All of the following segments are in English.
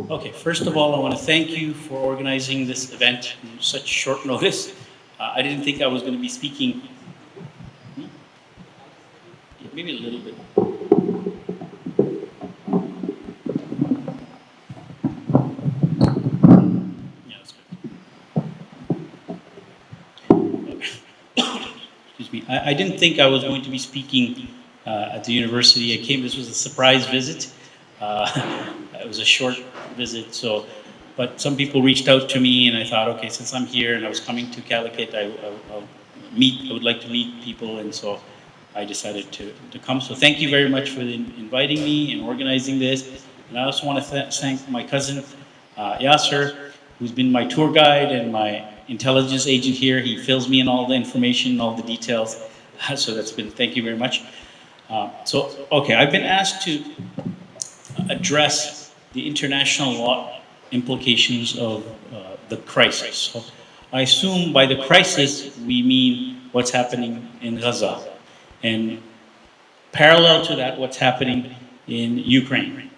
Okay, first of all, I want to thank you for organizing this event in such short notice. I didn't think I was going to be speaking. Maybe a little bit. Yeah, that's good. Excuse me. I didn't think I was going to be speaking at the university. This was a surprise visit. It was a short visit, but some people reached out to me, and I thought, okay, since I'm here and I was coming to Calicut, I would like to meet people, and so I decided to come. So thank you very much for inviting me and organizing this. And I also want to thank my cousin, Yasser, who's been my tour guide and my intelligence agent here. He fills me in all the information, all the details. So thank you very much. Okay, I've been asked to address the international law implications of the crisis. So I assume by the crisis, we mean what's happening in Gaza. And parallel to that, what's happening in Ukraine.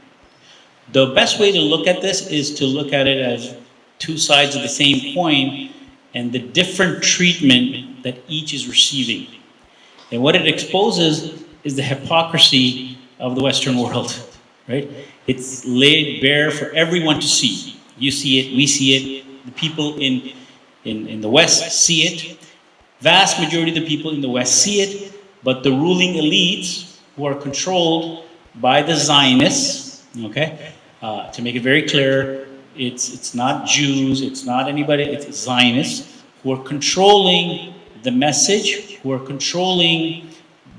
The best way to look at this is to look at it as two sides of the same coin and the different treatment that each is receiving. And what it exposes is the hypocrisy of the Western world, right? It's laid bare for everyone to see. You see it, we see it, the people in the West see it. Vast majority of the people in the West see it, but the ruling elites who are controlled by the Zionists, okay? To make it very clear, it's not Jews, it's not anybody, it's Zionists who are controlling the message, who are controlling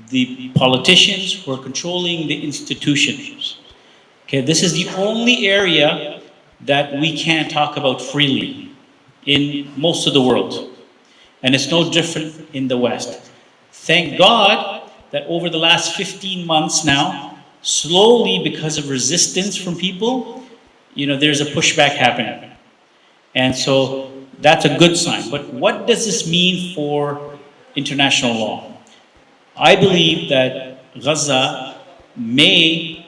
the politicians, who are controlling the institutions. Okay, this is the only area that we can't talk about freely in most of the world. And it's no different in the West. Thank God that over the last 15 months now, slowly because of resistance from people, there's a pushback happening. And so that's a good sign. But what does this mean for international law? I believe that Gaza may,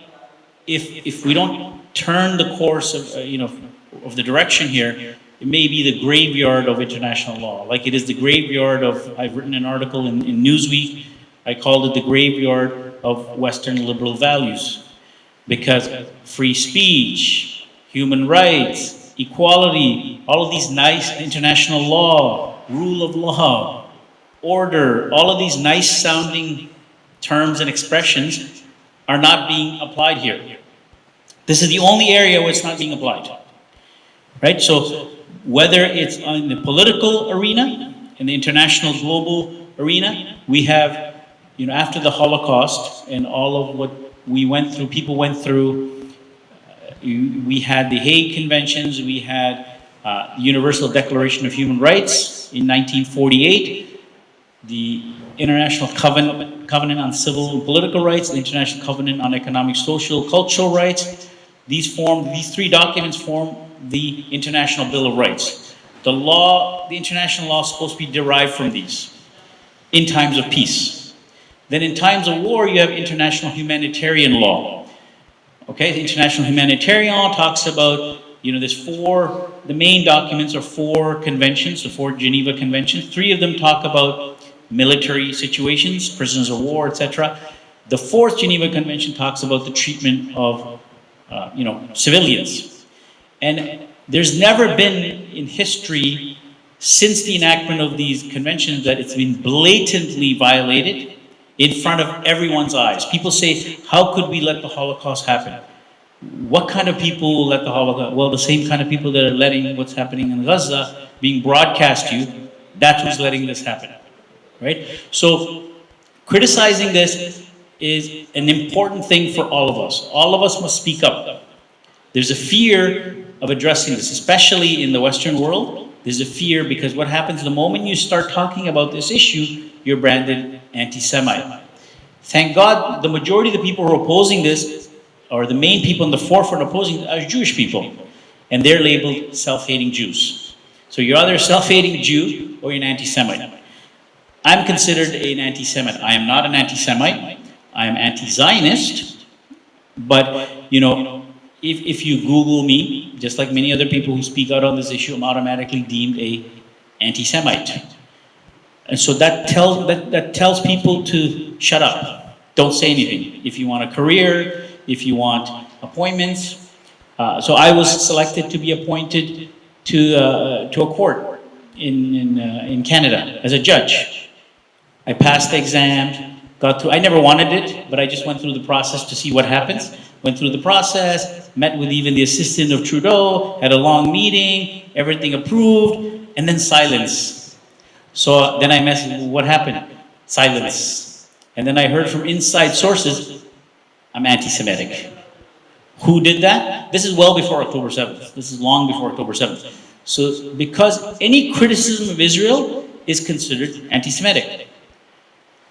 if we don't turn the course of the direction here, it may be the graveyard of international law. Like it is the graveyard of, I've written an article in Newsweek, I called it the graveyard of Western liberal values. Because free speech, human rights, equality, all of these nice international law, rule of law, order, all of these nice sounding terms and expressions are not being applied here. This is the only area where it's not being applied. Right? So whether it's in the political arena, in the international global arena, we have, after the Holocaust and all of what we went through, people went through, we had the Hague Conventions, we had the Universal Declaration of Human Rights in 1948, the International Covenant on Civil and Political Rights, the International Covenant on Economic, Social, Cultural Rights. These three documents form the International Bill of Rights. The international law is supposed to be derived from these in times of peace. Then in times of war, you have international humanitarian law. Okay, the international humanitarian law talks about, the main documents are 4 conventions, the 4 Geneva Conventions. 3 of them talk about military situations, prisoners of war, etc. The 4th Geneva Convention talks about the treatment of, civilians. And there's never been in history, since the enactment of these conventions, that it's been blatantly violated in front of everyone's eyes. People say, how could we let the Holocaust happen? What kind of people will let the Holocaust? Well, the same kind of people that are letting what's happening in Gaza being broadcast to you, that's who's letting this happen. Right? So criticizing this is an important thing for all of us. All of us must speak up. There's a fear of addressing this, especially in the Western world. There's a fear because what happens the moment you start talking about this issue, you're branded anti-Semite. Thank God the majority of the people who are opposing this, or the main people in the forefront opposing it, are Jewish people. And they're labeled self-hating Jews. So you're either a self-hating Jew or you're an anti-Semite. I'm considered an anti-Semite. I am not an anti-Semite. I am anti-Zionist. But, if you Google me, just like many other people who speak out on this issue, I'm automatically deemed a anti-Semite. And so that tells people to shut up. Don't say anything. If you want a career, if you want appointments. So I was selected to be appointed to a court in Canada as a judge. I passed the exam, got through. I never wanted it, but I just went through the process to see what happens. Went through the process, met with even the assistant of Trudeau, had a long meeting, everything approved, and then silence. So then I messaged, what happened? Silence. And then I heard from inside sources, I'm anti-Semitic. Who did that? This is well before October 7th. This is long before October 7th. So because any criticism of Israel is considered anti-Semitic.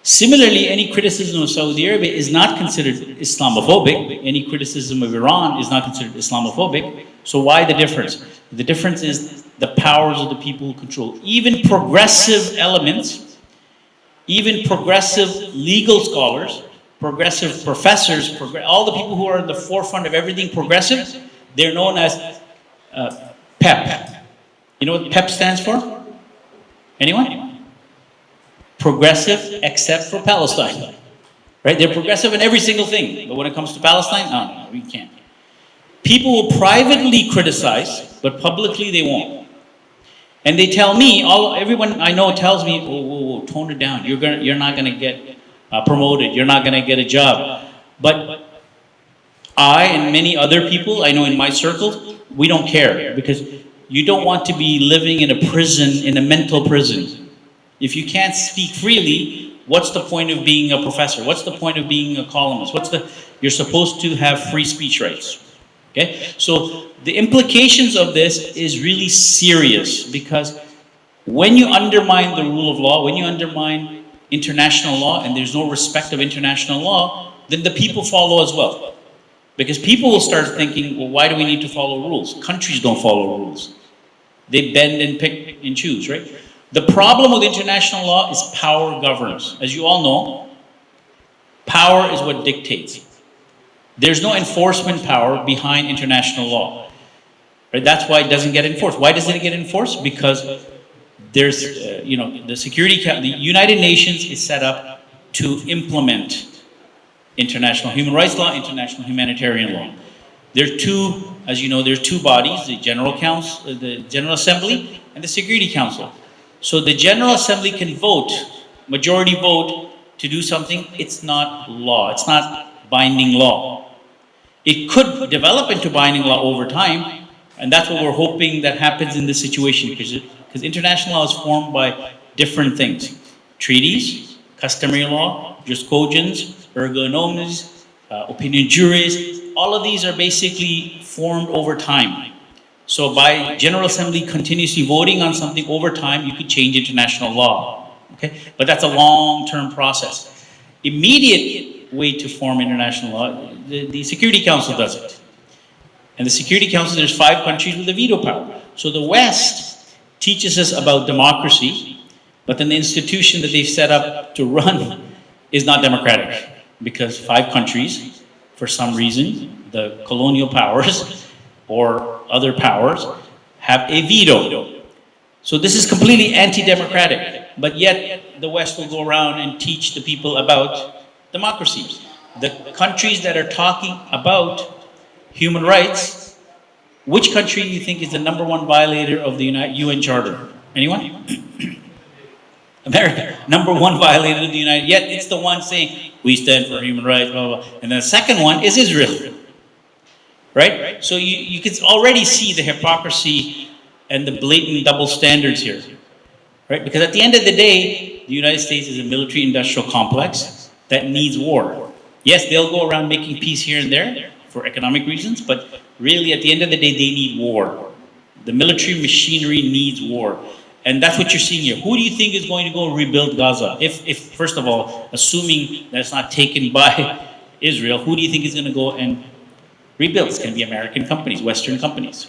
Similarly, any criticism of Saudi Arabia is not considered Islamophobic. Any criticism of Iran is not considered Islamophobic. So why the difference? The difference is the powers of the people who control. Even progressive elements, even progressive legal scholars, progressive professors, all the people who are in the forefront of everything progressive, they're known as PEP. You know what PEP stands for? Anyone? Progressive except for Palestine. Right? They're progressive in every single thing. But when it comes to Palestine, no, we can't. People will privately criticize, but publicly they won't. And they tell me, everyone I know tells me, whoa, tone it down. You're not going to get promoted. You're not going to get a job. But I and many other people I know in my circles, we don't care because you don't want to be living in a prison, in a mental prison. If you can't speak freely, what's the point of being a professor? What's the point of being a columnist? You're supposed to have free speech rights. Okay? So the implications of this is really serious because when you undermine the rule of law, when you undermine international law and there's no respect of international law, then the people follow as well. Because people will start thinking, well, why do we need to follow rules? Countries don't follow rules. They bend and pick and choose, right? The problem with international law is power governs. As you all know, power is what dictates. There's no enforcement power behind international law. Right? That's why it doesn't get enforced. Why doesn't it get enforced? Because there's, the United Nations is set up to implement international human rights law, international humanitarian law. There are two, as you know, there are two bodies, the General Council, the General Assembly, and the Security Council. So the General Assembly can vote, majority vote, to do something. It's not law. It's not binding law. It could develop into binding law over time, and that's what we're hoping that happens in this situation, because international law is formed by different things. Treaties, customary law, jus cogens, erga omnes, opinion juris, all of these are basically formed over time. So by General Assembly continuously voting on something over time, you could change international law. Okay? But that's a long-term process. Immediate way to form international law, the Security Council does it. And the Security Council, there's 5 countries with a veto power. So the West teaches us about democracy, but then the institution that they've set up to run is not democratic. Because 5 countries, for some reason, the colonial powers, or other powers, have a veto. So this is completely anti-democratic, but yet the West will go around and teach the people about democracy. The countries that are talking about human rights, which country do you think is the #1 violator of the UN Charter? Anyone? America, #1 violator of the United, yet it's the one saying, we stand for human rights, blah, blah, blah. And the second one is Israel. Right? So you can already see the hypocrisy and the blatant double standards here. Right? Because at the end of the day, the United States is a military-industrial complex that needs war. Yes, they'll go around making peace here and there for economic reasons, but really at the end of the day, they need war. The military machinery needs war. And that's what you're seeing here. Who do you think is going to go rebuild Gaza? If first of all, assuming that it's not taken by Israel, who do you think is going to go and rebuild? It's going to be American companies, Western companies,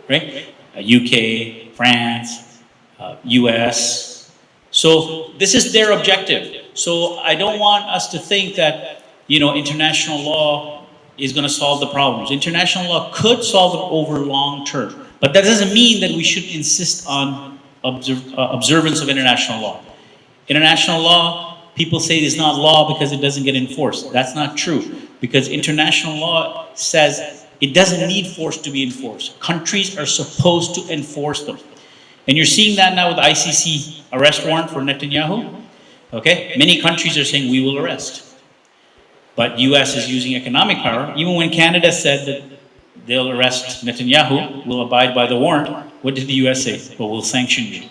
right? UK, France, US. So this is their objective. So I don't want us to think that, international law is going to solve the problems. International law could solve it over long term, but that doesn't mean that we should insist on observance of international law. International law, people say it's not law because it doesn't get enforced. That's not true, because international law says it doesn't need force to be enforced. Countries are supposed to enforce them. And you're seeing that now with the ICC arrest warrant for Netanyahu. Okay? Many countries are saying we will arrest. But US is using economic power. Even when Canada said that they'll arrest Netanyahu, will abide by the warrant, what did the US say? Well, we'll sanction you.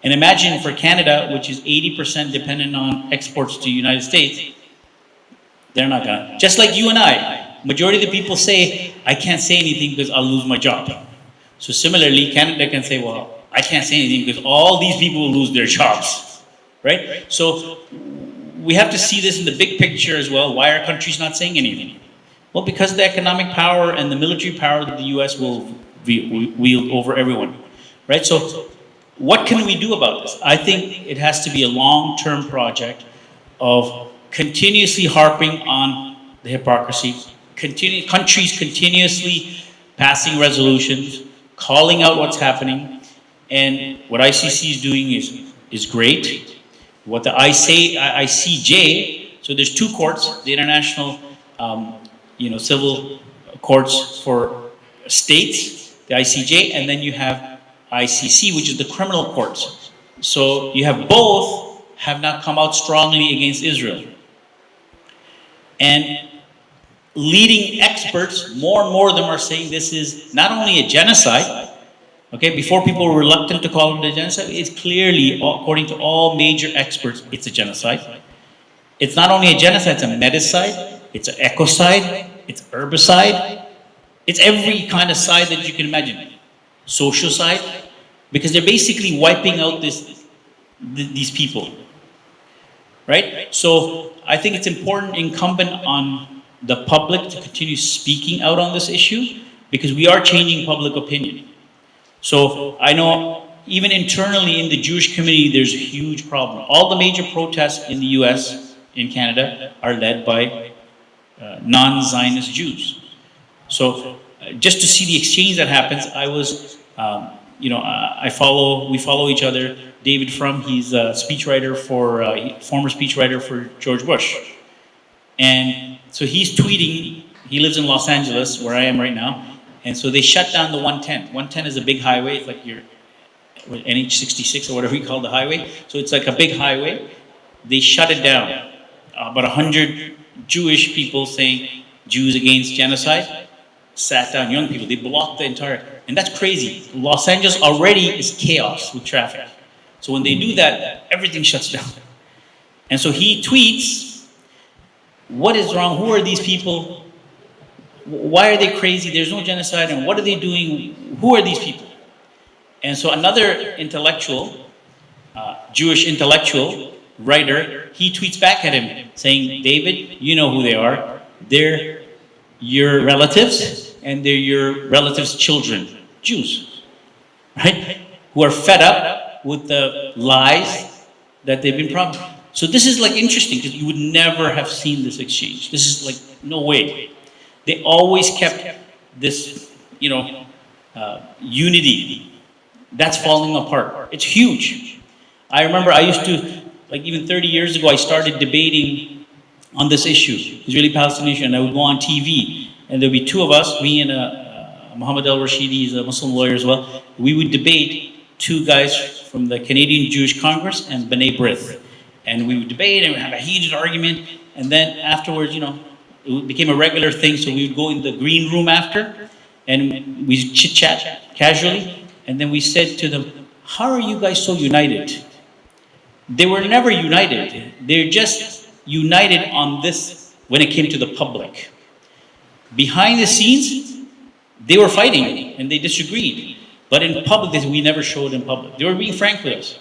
And imagine for Canada, which is 80% dependent on exports to the United States, they're not gonna. Just like you and I, majority of the people say, I can't say anything because I'll lose my job. So similarly, Canada can say, well, I can't say anything because all these people will lose their jobs, right? So we have to see this in the big picture as well. Why are countries not saying anything? Well, because of the economic power and the military power that the US will wield over everyone, right? So what can we do about this? I think it has to be a long-term project of continuously harping on the hypocrisy, countries continuously passing resolutions, calling out what's happening, and what ICC is doing is great. What the ICJ, so there's two courts, the international civil courts for states, the ICJ, and then you have ICC, which is the criminal courts. So you have both have not come out strongly against Israel. And leading experts, more and more of them are saying this is not only a genocide. Okay, before people were reluctant to call it a genocide, it's clearly, according to all major experts, it's a genocide. It's not only a genocide, it's a medicide, it's an ecocide, it's herbicide, it's every kind of side that you can imagine. Social side, because they're basically wiping out these people, right? So I think it's important, incumbent on the public to continue speaking out on this issue, because we are changing public opinion. So I know even internally in the Jewish community, there's a huge problem. All the major protests in the US, in Canada, are led by non-Zionist Jews. So just to see the exchange that happens, I was, we follow each other. David he's a speechwriter former speechwriter for George Bush. And so he's tweeting, he lives in Los Angeles, where I am right now, and so they shut down the 110. 110 is a big highway, it's like your NH66 or whatever you call the highway. So it's like a big highway. They shut it down. About 100 Jewish people saying Jews against genocide sat down, young people. They blocked the entire, and that's crazy. Los Angeles already is chaos with traffic. So when they do that, everything shuts down. And so he tweets, what is wrong? Who are these people? Why are they crazy? There's no genocide, and what are they doing? Who are these people? And so another intellectual, Jewish intellectual, writer, he tweets back at him saying, David, you know who they are. They're your relatives, and they're your relatives' children, Jews, right? Who are fed up with the lies that they've been promised. So this is like interesting, because you would never have seen this exchange. This is like, no way. They always kept this, unity. That's falling apart. It's huge. I remember I used to, like even 30 years ago, I started debating on this issue, Israeli-Palestinian issue, and I would go on TV, and there'd be two of us, me and Muhammad al-Rashidi, he's a Muslim lawyer as well. We would debate two guys from the Canadian Jewish Congress and B'nai B'rith. And we would debate and have a heated argument, and then afterwards, it became a regular thing, so we would go in the green room after, and we chit-chat casually, and then we said to them, how are you guys so united? They were never united. They're just united on this when it came to the public. Behind the scenes, they were fighting, and they disagreed. But in public, we never showed in public. They were being frank with us.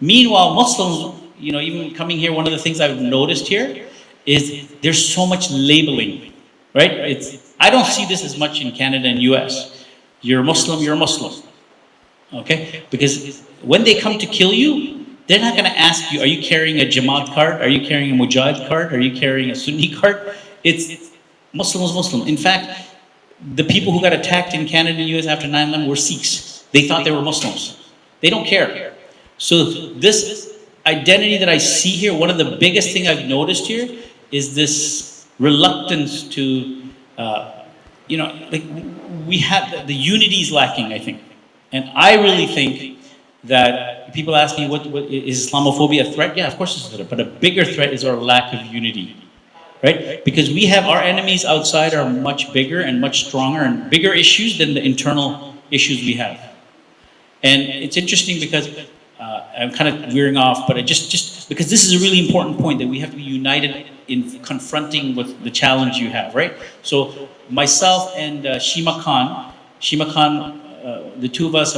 Meanwhile, Muslims, even coming here, one of the things I've noticed here is there's so much labeling, right? I don't see this as much in Canada and US. You're a Muslim, okay? Because when they come to kill you, they're not gonna ask you, are you carrying a Jamaat card? Are you carrying a Mujahid card? Are you carrying a Sunni card? Muslim was Muslim. In fact, the people who got attacked in Canada and US after 9/11 were Sikhs. They thought they were Muslims. They don't care. So this identity that I see here, one of the biggest thing I've noticed here is this reluctance to, like we have, the unity is lacking, I think. And I really think that people ask me, what is Islamophobia a threat? Yeah, of course it's a threat, but a bigger threat is our lack of unity. Right? Because we have our enemies outside are much bigger and much stronger and bigger issues than the internal issues we have. And it's interesting because I'm kind of veering off, but just because this is a really important point that we have to be united in confronting with the challenge you have, right? So myself and Shima Khan, the two of us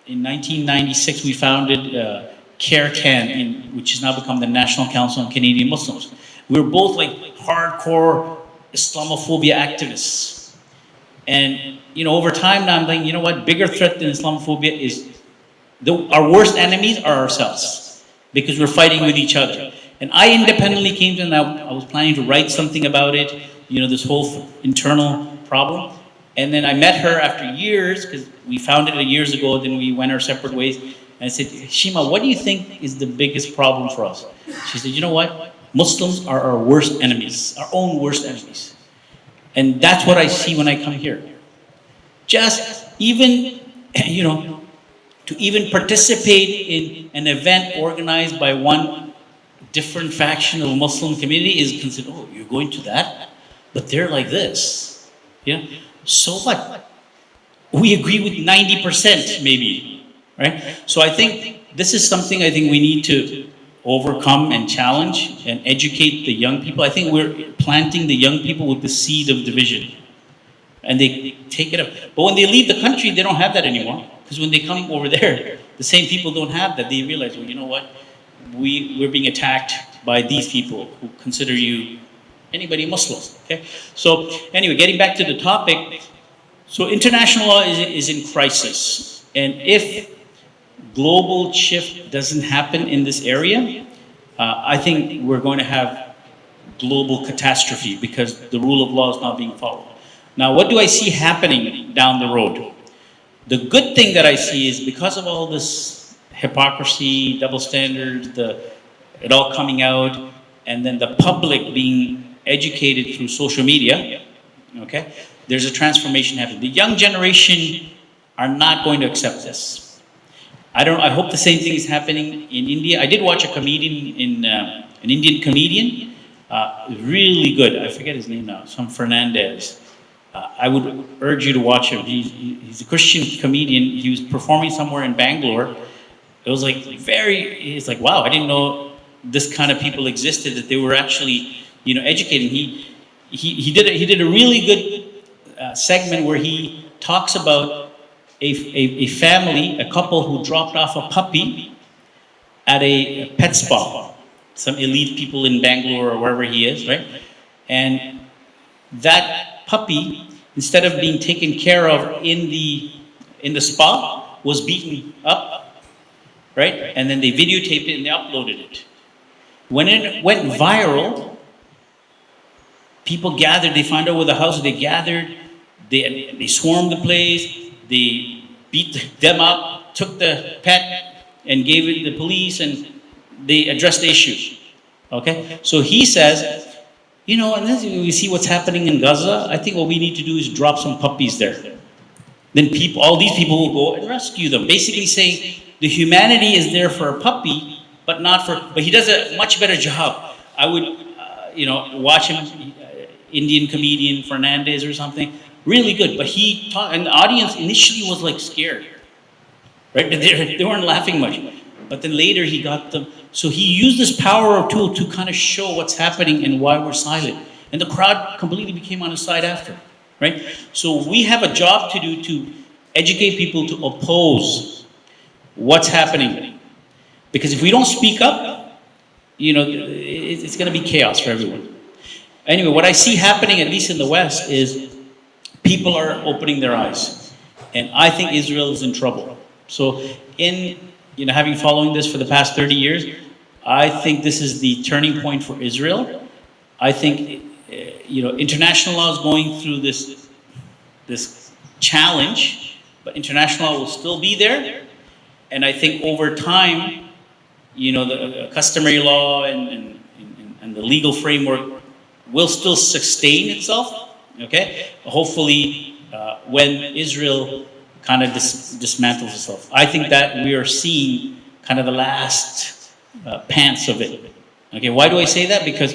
in 1996 we founded CARE Can, which has now become the National Council on Canadian Muslims. We were both like hardcore Islamophobia activists. And, over time now I'm thinking, you know what, bigger threat than Islamophobia is, our worst enemies are ourselves. Because we're fighting with each other. And I independently came to, and I was planning to write something about it, this whole internal problem. And then I met her after years, because we founded it years ago, then we went our separate ways. And I said, Shima, what do you think is the biggest problem for us? She said, you know what? Muslims are our worst enemies, our own worst enemies. And that's what I see when I come here. Just even, to even participate in an event organized by one different faction of a Muslim community is considered, oh, you're going to that? But they're like this. Yeah? So what? We agree with 90% maybe, right? So I think this is something I think we need to overcome and challenge and educate the young people. I think we're planting the young people with the seed of division. And they take it up. But when they leave the country, they don't have that anymore. Because when they come over there, the same people don't have that. They realize, well, you know what? We're being attacked by these people who consider you anybody Muslim. Okay? So anyway, getting back to the topic. So international law is in crisis. And if global shift doesn't happen in this area, I think we're going to have global catastrophe because the rule of law is not being followed. Now, what do I see happening down the road? The good thing that I see is because of all this hypocrisy, double standards, it all coming out, and then the public being educated through social media, okay, there's a transformation happening. The young generation are not going to accept this. I hope the same thing is happening in India. I did watch a comedian an Indian comedian, really good. I forget his name now. Some Fernandez. I would urge you to watch him. He's a Christian comedian. He was performing somewhere in Bangalore. It was like he's like, wow, I didn't know this kind of people existed, that they were actually, educating. He did a really good segment where he talks about a family, a couple who dropped off a puppy at a pet spa. Some elite people in Bangalore or wherever he is, right? And that puppy, instead of being taken care of in the spa, was beaten up, right? And then they videotaped it and they uploaded it. When it went viral, people gathered, they found out where the house, they gathered, they swarmed the place, they beat them up, took the pet and gave it to the police, and they addressed the issue. Okay? So he says, and then we see what's happening in Gaza. I think what we need to do is drop some puppies there. Then all these people will go and rescue them. Basically saying the humanity is there for a puppy, but he does a much better job. I would, watch him, Indian comedian Fernandez or something. Really good, but he taught, and the audience initially was like scared, right? They weren't laughing much, but then later he got them. So he used this power tool to kind of show what's happening and why we're silent, and the crowd completely became on his side after, right? So we have a job to do to educate people to oppose what's happening, because if we don't speak up, it's going to be chaos for everyone. Anyway, what I see happening, at least in the West, is people are opening their eyes. And I think Israel is in trouble. So having following this for the past 30 years, I think this is the turning point for Israel. I think international law is going through this challenge, but international law will still be there. And I think over time, the customary law and the legal framework will still sustain itself. Okay, hopefully, when Israel kind of dismantles itself, I think that we are seeing kind of the last pants of it. Okay, why do I say that? Because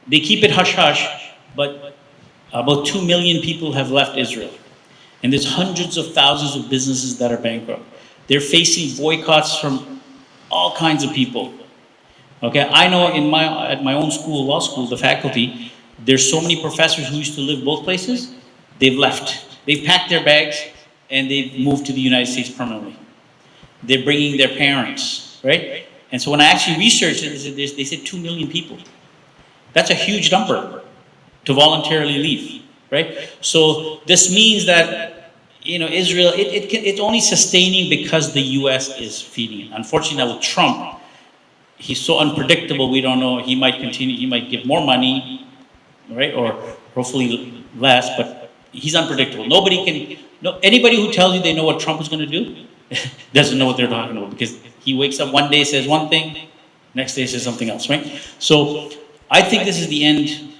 they keep it hush hush, but about 2 million people have left Israel. And there's hundreds of thousands of businesses that are bankrupt. They're facing boycotts from all kinds of people. Okay, I know at my own school, law school, the faculty, there's so many professors who used to live both places, they've left. They've packed their bags and they've moved to the United States permanently. They're bringing their parents, right? And so when I actually researched it, they said 2 million people. That's a huge number to voluntarily leave, right? So this means that Israel, it's only sustaining because the U.S. is feeding it. Unfortunately, now with Trump, he's so unpredictable. We don't know. He might continue. He might give more money, right, or hopefully less. But he's unpredictable. Anybody who tells you they know what Trump is going to do doesn't know what they're talking about, because he wakes up one day, says one thing, next day says something else, right? So I think this is the end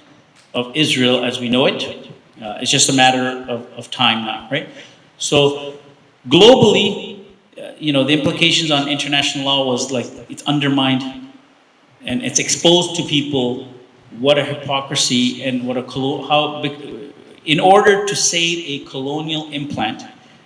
of Israel as we know it. It's just a matter of time now, right? So globally, the implications on international law was like it's undermined and it's exposed to people what a hypocrisy and what in order to save a colonial implant,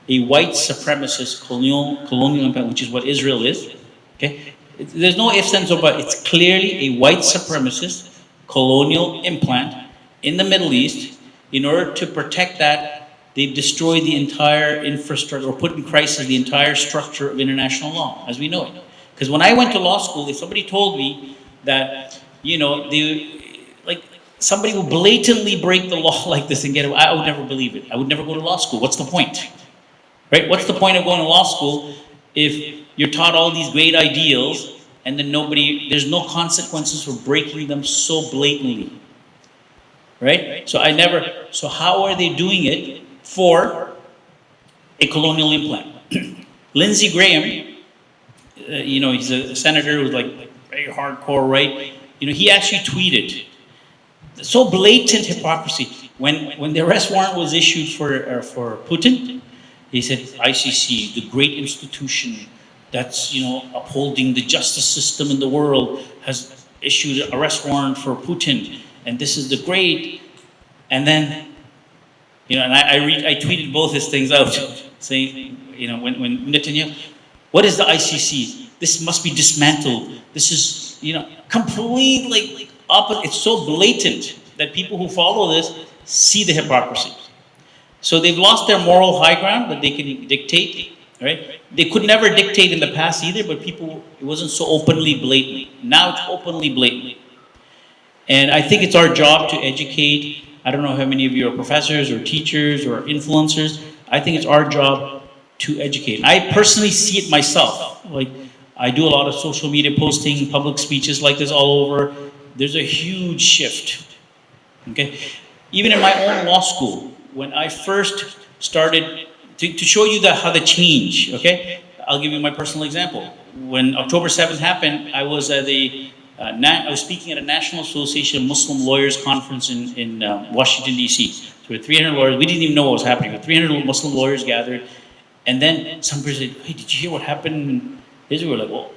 a white supremacist colonial implant, which is what Israel is, okay? There's no ifs, ands, or buts. It's clearly a white supremacist colonial implant in the Middle East. In order to protect that, they've destroyed the entire infrastructure, or put in crisis the entire structure of international law as we know it. Because when I went to law school, if somebody told me that, somebody will blatantly break the law like this and get away, I would never believe it. I would never go to law school. What's the point? Right? What's the point of going to law school if you're taught all these great ideals and then there's no consequences for breaking them so blatantly? Right? So how are they doing it for a colonial implant? Lindsey Graham, he's a senator who's like very hardcore, right? He actually tweeted, so blatant hypocrisy. When the arrest warrant was issued for Putin, he said, ICC, the great institution that's upholding the justice system in the world, has issued an arrest warrant for Putin, and this is the great. And then, and I tweeted both his things out, saying, when Netanyahu, what is the ICC? This must be dismantled. This is, completely opposite. It's so blatant that people who follow this see the hypocrisy. So they've lost their moral high ground that they can dictate, right? They could never dictate in the past either, but it wasn't so openly blatant. Now it's openly blatant. And I think it's our job to educate. I don't know how many of you are professors or teachers or influencers. I think it's our job to educate. I personally see it myself. Like, I do a lot of social media posting, public speeches like this all over. There's a huge shift, okay? Even in my own law school, when I first started, to show you how the change, okay? I'll give you my personal example. When October 7th happened, I was speaking at a National Association of Muslim Lawyers conference in Washington, D.C. So we had 300 lawyers. We didn't even know what was happening, but 300 Muslim lawyers gathered. And then some person said, hey, did you hear what happened in Israel? We're like,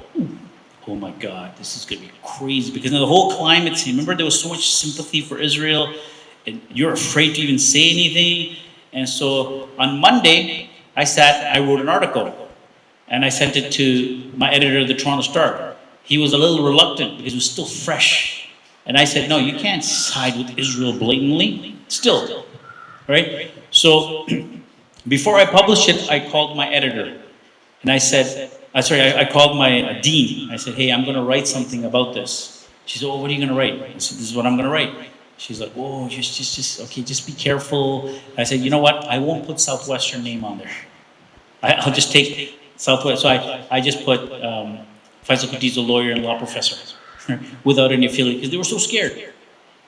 oh my God, this is going to be crazy. Because the whole climate scene, remember there was so much sympathy for Israel, and you're afraid to even say anything. And so on Monday, I wrote an article, and I sent it to my editor of the Toronto Star. He was a little reluctant because it was still fresh. And I said, no, you can't side with Israel blatantly. Still, right? So before I published it, I called my editor. And I said, I called my dean. I said, hey, I'm going to write something about this. She said, what are you going to write? I said, this is what I'm going to write. She's like, just be careful. I said, you know what? I won't put Southwestern name on there. I'll just take Southwest. So I just put Faisal Kutty is a lawyer and law professor without any affiliate, because they were so scared.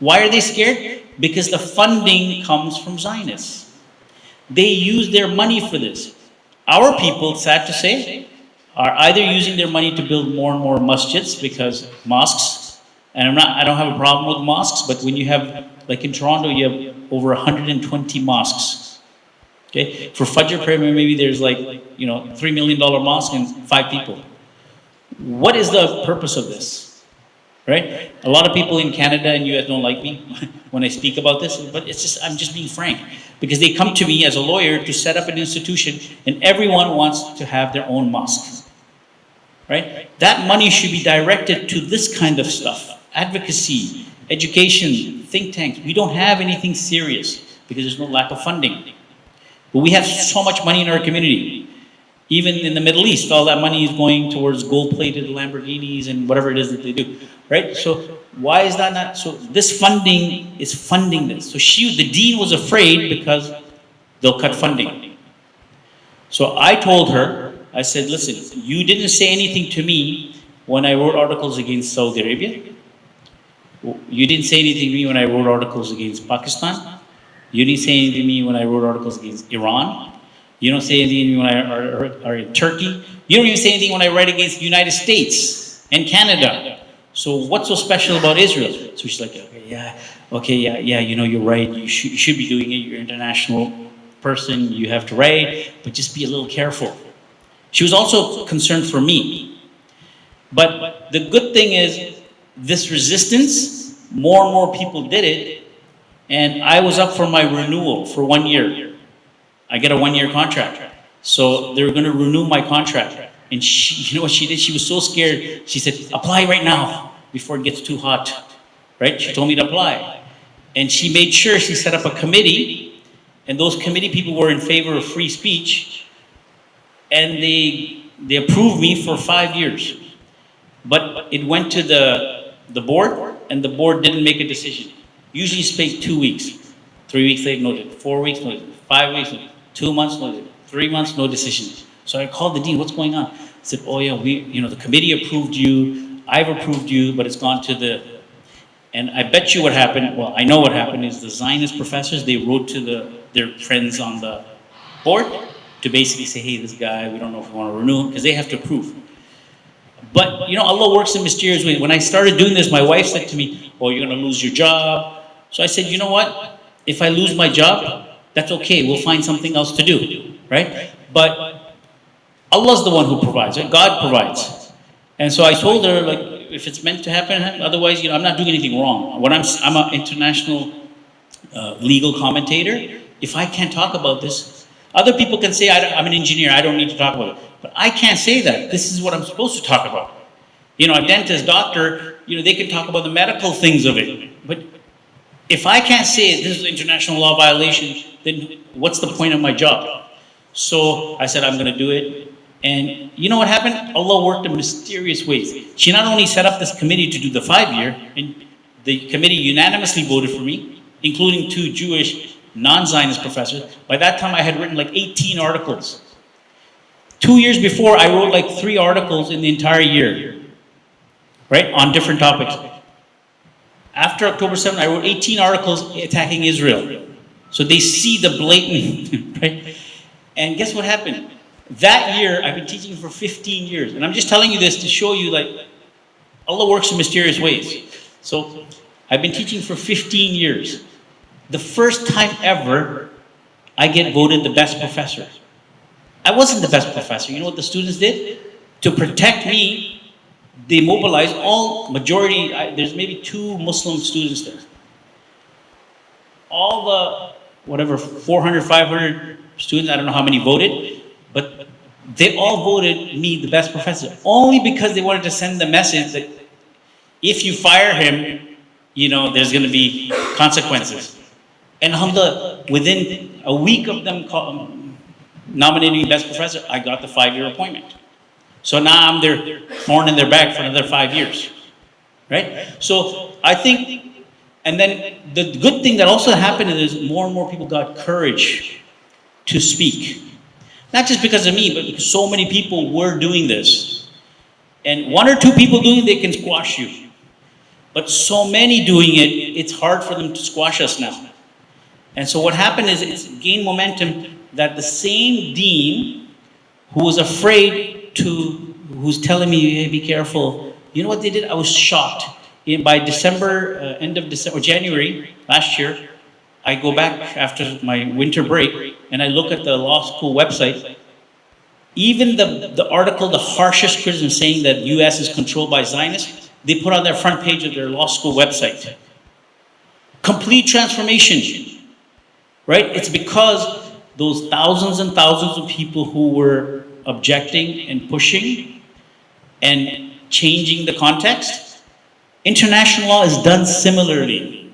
Why are they scared? Because the funding comes from Zionists. They use their money for this. Our people, sad to say, are either using their money to build more and more masjids, because mosques, and I don't have a problem with mosques, but when you have, like in Toronto, you have over 120 mosques. Okay, for Fajr prayer, maybe there's like, $3 million mosque and 5 people. What is the purpose of this? Right? A lot of people in Canada and US don't like me when I speak about this, but I'm just being frank. Because they come to me as a lawyer to set up an institution, and everyone wants to have their own mosque. Right? That money should be directed to this kind of stuff. Advocacy, education, think tanks. We don't have anything serious because there's no lack of funding. But we have so much money in our community. Even in the Middle East, all that money is going towards gold-plated Lamborghinis and whatever it is that they do, right? So why is that not? So this funding is funding this. So the dean was afraid because they'll cut funding. So I told her, I said, listen, you didn't say anything to me when I wrote articles against Saudi Arabia. You didn't say anything to me when I wrote articles against Pakistan. You didn't say anything to me when I wrote articles against Iran. You don't say anything when I are in Turkey. You don't even say anything when I write against the United States and Canada. So what's so special about Israel? So she's like, okay, yeah, you're right. You should be doing it. You're an international person. You have to write, but just be a little careful. She was also concerned for me. But the good thing is, this resistance, more and more people did it, and I was up for my renewal for 1 year. I get a 1-year contract. So they were going to renew my contract. And you know what she did? She was so scared. She said, apply right now before it gets too hot. Right? She told me to apply. And she made sure she set up a committee. And those committee people were in favor of free speech. And they approved me for 5 years. But it went to the board, and the board didn't make a decision. Usually you take 2 weeks. 3 weeks they noted. 4 weeks noted. 5 weeks noted. 2 months noted. 3 months, no decision. So I called the dean, what's going on? I said, oh yeah, the committee approved you, I've approved you, but it's gone to and I bet you what happened, well, I know what happened is the Zionist professors, they wrote to their friends on the board to basically say, hey, this guy, we don't know if we want to renew him, because they have to approve. But, Allah works in mysterious ways. When I started doing this, my wife said to me, oh, you're going to lose your job. So I said, you know what? If I lose my job, that's okay, we'll find something else to do, right? But Allah's the one who provides, right? God provides. And so I told her, like, if it's meant to happen, otherwise, I'm not doing anything wrong. When I'm an international legal commentator, if I can't talk about this, other people can say, I'm an engineer, I don't need to talk about it. But I can't say that. This is what I'm supposed to talk about. A dentist, doctor, they can talk about the medical things of it. But if I can't say this is international law violation, then what's the point of my job? So I said, I'm going to do it. And you know what happened? Allah worked in mysterious ways. She not only set up this committee to do the 5-year, and the committee unanimously voted for me, including 2 Jewish non-Zionist professors. By that time, I had written like 18 articles. 2 years before, I wrote like 3 articles in the entire year, right, on different topics. After October 7th, I wrote 18 articles attacking Israel. So they see the blatant, right? And guess what happened? That year, I've been teaching for 15 years. And I'm just telling you this to show you, like, Allah works in mysterious ways. So I've been teaching for 15 years. The first time ever, I get voted the best professor. I wasn't the best professor. You know what the students did? To protect me, they mobilized majority, there's maybe 2 Muslim students there. All the, 400, 500 students, I don't know how many voted, but they all voted me the best professor, only because they wanted to send the message that if you fire him, there's going to be consequences. And alhamdulillah, within a week of them nominating me best professor, I got the 5-year appointment. So now I'm their thorn in their back for another 5 years, right? So I think, and then the good thing that also happened is more and more people got courage to speak. Not just because of me, but because so many people were doing this. And 1 or 2 people doing it, they can squash you. But so many doing it, it's hard for them to squash us now. And so what happened is it's gained momentum that the same dean who was afraid to, who's telling me, hey, be careful. You know what they did? I was shocked. By December, end of December, January last year, I go back after my winter break and I look at the law school website. Even the article, the harshest criticism saying that US is controlled by Zionists, they put on their front page of their law school website. Complete transformation, right? It's because those thousands and thousands of people who were objecting and pushing and changing the context. International law is done similarly.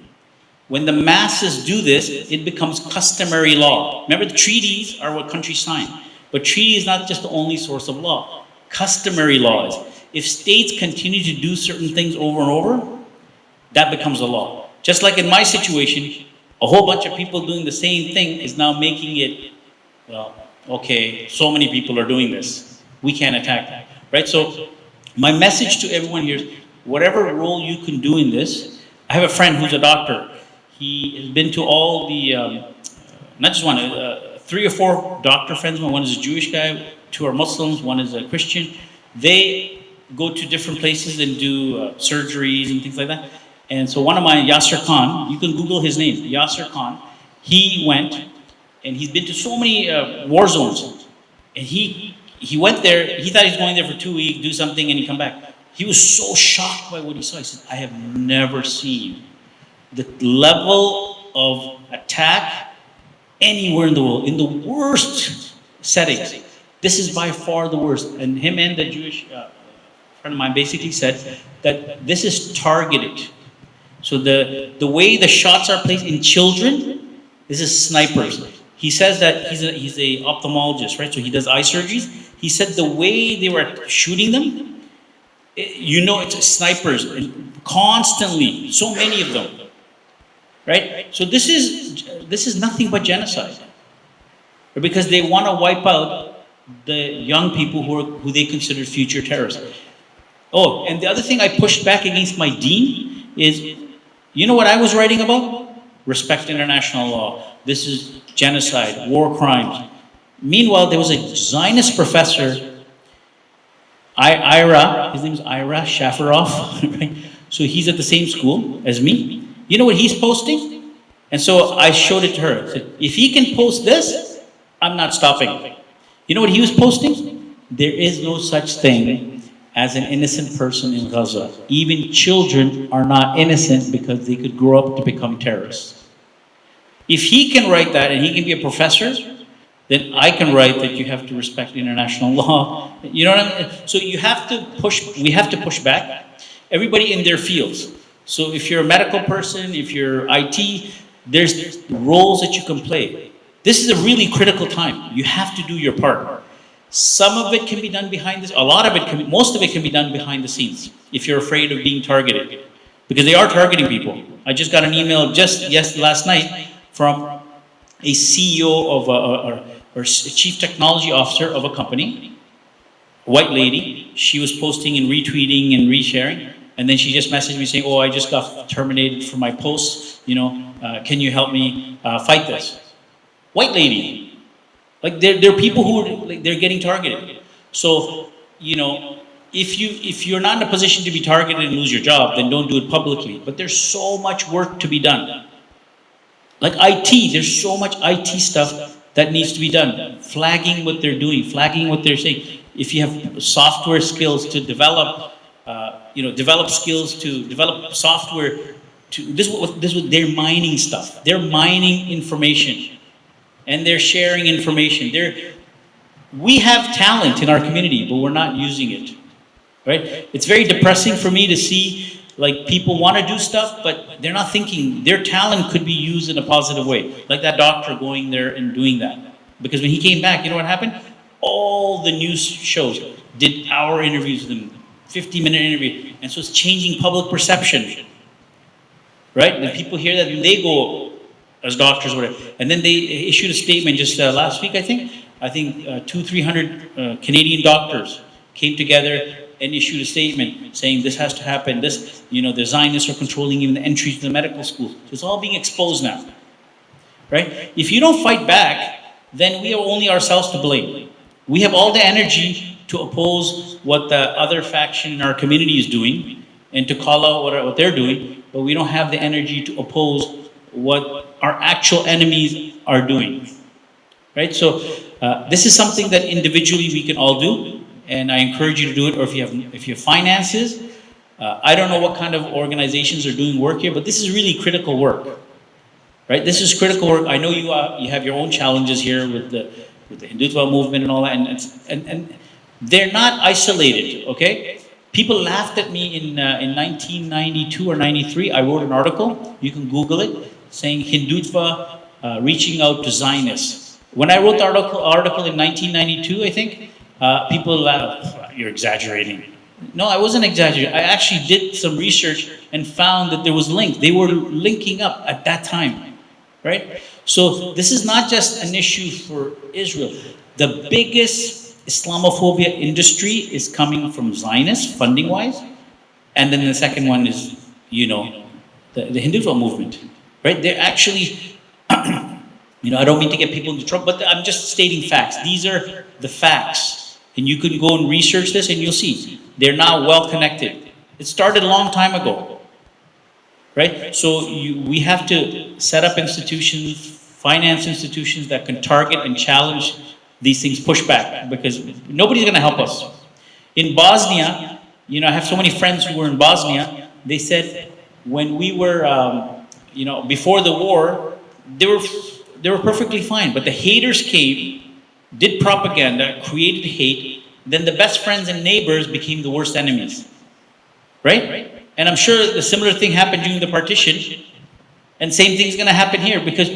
When the masses do this, it becomes customary law. Remember, the treaties are what countries sign. But treaty is not just the only source of law. Customary laws. If states continue to do certain things over and over, that becomes a law. Just like in my situation, a whole bunch of people doing the same thing is now making it, well, okay, so many people are doing this. We can't attack that, right? So my message to everyone here is, whatever role you can do in this, I have a friend who's a doctor. He has been to all the, not just one, 3 or 4 doctor friends. One is a Jewish guy, 2 are Muslims, 1 is a Christian. They go to different places and do surgeries and things like that. And so one of mine, Yasser Khan, you can Google his name, Yasser Khan, he went and he's been to so many war zones. And he went there, he thought he was going there for 2 weeks, do something, and he'd come back. He was so shocked by what he saw. He said, I have never seen the level of attack anywhere in the world, in the worst settings. This is by far the worst. And him and the Jewish friend of mine basically said that this is targeted. So the way the shots are placed in children, this is snipers. He says that he's a ophthalmologist, right? So he does eye surgeries. He said the way they were shooting them, you know, it's snipers, and constantly, so many of them, right? So this is nothing but genocide, because they want to wipe out the young people who they consider future terrorists. Oh, and the other thing I pushed back against my dean is, you know what I was writing about? Respect international law. This is genocide, war crimes. Meanwhile, there was a Zionist professor, Ira, his name is Ira Shafarov, right? So he's at the same school as me. You know what he's posting? And so I showed it to her. I said, if he can post this, I'm not stopping. You know what he was posting? There is no such thing as an innocent person in Gaza. Even children are not innocent because they could grow up to become terrorists. If he can write that and he can be a professor, then I can write that you have to respect international law. You know what I mean? So you have to push, we have to push back. Everybody in their fields. So if you're a medical person, if you're IT, there's roles that you can play. This is a really critical time. You have to do your part. Some of it can be done behind this, a lot of it can be, most of it can be done behind the scenes if you're afraid of being targeted. Because they are targeting people. I just got an email last night from a CEO of or chief technology officer of a company, a white lady. She was posting and retweeting and resharing, and then she just messaged me saying, "Oh, I just got terminated from my post. You know, can you help me fight this?" White lady. Like there are people who are, like, they're getting targeted. So, you know, if you're not in a position to be targeted and lose your job, then don't do it publicly. But there's so much work to be done. Like IT, there's so much IT stuff that needs to be done. Flagging what they're doing, flagging what they're saying. If you have software skills to develop, develop skills to develop software to, this is what they're mining stuff. They're mining information and they're sharing information. We have talent in our community, but we're not using it, right? It's very depressing for me to see like people want to do stuff, but they're not thinking their talent could be used in a positive way. Like that doctor going there and doing that. Because when he came back, you know what happened? All the news shows did hour interviews with him, 50-minute interview. And so it's changing public perception, right? When people hear that, they go as doctors, whatever. And then they issued a statement just last week, I think 200-300 Canadian doctors came together and issued a statement saying this has to happen. This, the Zionists are controlling even the entry to the medical school. So it's all being exposed now, right? If you don't fight back, then we have only ourselves to blame. We have all the energy to oppose what the other faction in our community is doing and to call out what they're doing, but we don't have the energy to oppose what our actual enemies are doing, right? So this is something that individually we can all do, and I encourage you to do it. Or if you have finances, I don't know what kind of organizations are doing work here, but this is really critical work, right? This is critical work. I know you have your own challenges here with the Hindutva movement and all that, and they're not isolated. Okay, people laughed at me in 1992 or 93. I wrote an article. You can Google it, saying Hindutva reaching out to Zionists. When I wrote the article in 1992, I think people laughed. You're exaggerating. No, I wasn't exaggerating. I actually did some research and found that there was links. They were linking up at that time, right? So this is not just an issue for Israel. The biggest Islamophobia industry is coming from Zionists, funding-wise, and then the second one is, the Hindutva movement, right? They're actually, I don't mean to get people into trouble, but I'm just stating facts. These are the facts. And you can go and research this and you'll see. They're now well connected. It started a long time ago, right? So we have to set up institutions, finance institutions that can target and challenge these things, push back, because nobody's going to help us. In Bosnia, I have so many friends who were in Bosnia. They said when we were, before the war, they were perfectly fine. But the haters came, did propaganda, created hate. Then the best friends and neighbors became the worst enemies, right? And I'm sure the similar thing happened during the partition. And same thing is going to happen here, because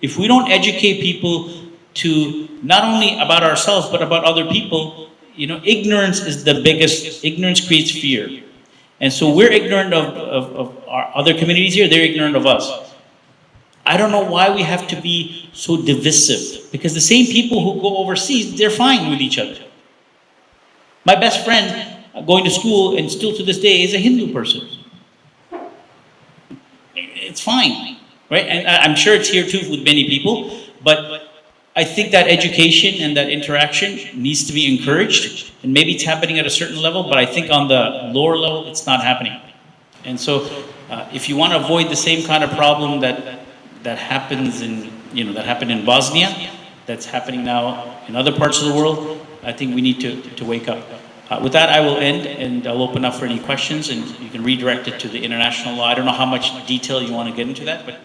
if we don't educate people to not only about ourselves but about other people, ignorance is the biggest. Ignorance creates fear, and so we're ignorant of our other communities here. They're ignorant of us. I don't know why we have to be so divisive, because the same people who go overseas, they're fine with each other. My best friend going to school and still to this day is a Hindu person. It's fine, right? And I'm sure it's here too with many people, but I think that education and that interaction needs to be encouraged, and maybe it's happening at a certain level, but I think on the lower level, it's not happening. And so if you want to avoid the same kind of problem that happens that happened in Bosnia, that's happening now in other parts of the world, I think we need to wake up. With that, I will end, and I'll open up for any questions, and you can redirect it to the international law. I don't know how much detail you want to get into that, but